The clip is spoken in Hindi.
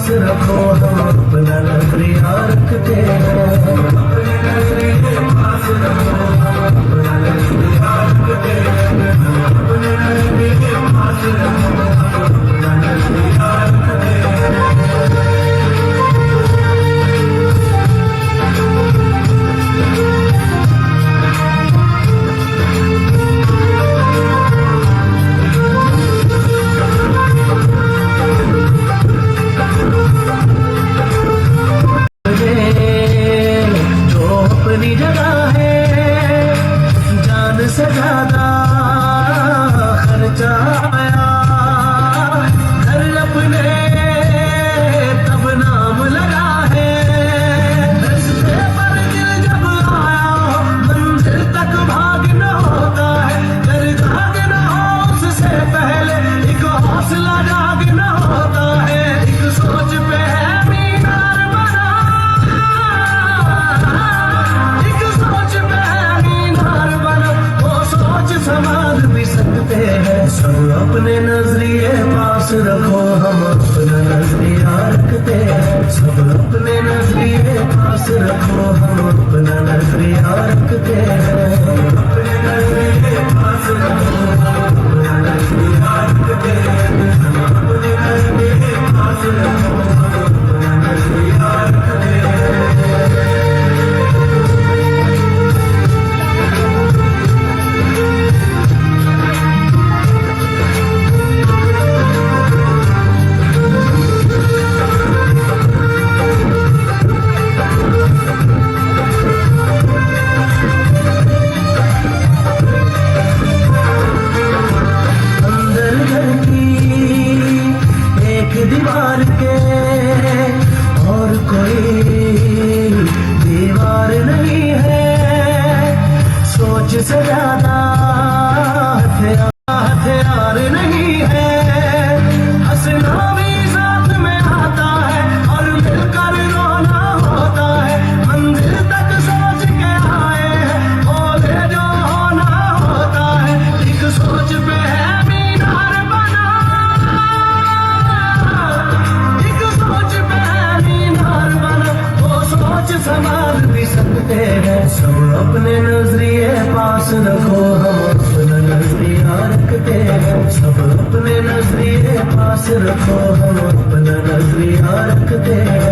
पास रखो हम अपना नजरिया रखते हैं। अपने नजरिए पास रखो हम अपना नजरिया रखते हैं। अपने नजरिए पास रखो हम अपना नजरिया रखते हैं। अपनी जगह है जान से ज्यादा खर्चा आया, घर अपने तब नाम लगा है। रस्ते पर दिल जब आया मंजिल तक भागना होता है, घर भागना हो उससे पहले एक हौसला जागना होता है। एक सोच पे है मीनार बना, संभाल भी सकते हैं। सब अपने नजरिए पास रखो हम अपना नजरिया रखते हैं। सब अपने नजरिए पास रखो हम अपना नजरिया रखते हैं। अपने नजरिए पास रखो हम अपना नजरिया रखते हैं। अपने नजरिए पास रखो हम अपना नजरिया रखते हैं। दीवार के और कोई दीवार नहीं है, सोच से ज्यादा हथियार नहीं है। हंसना भी साथ में आता है और मिलकर रोना होता है। मंजिल तक सोच के आए हैं बोले जो होना होता है। एक सोच पे है मीनार बना, संभाल भी सकते हैं। सब अपने नजरिए पास रखो हम अपना नजरिया रखते हैं। सब अपने नजरिए पास रखो हम अपना नजरिया रखते हैं।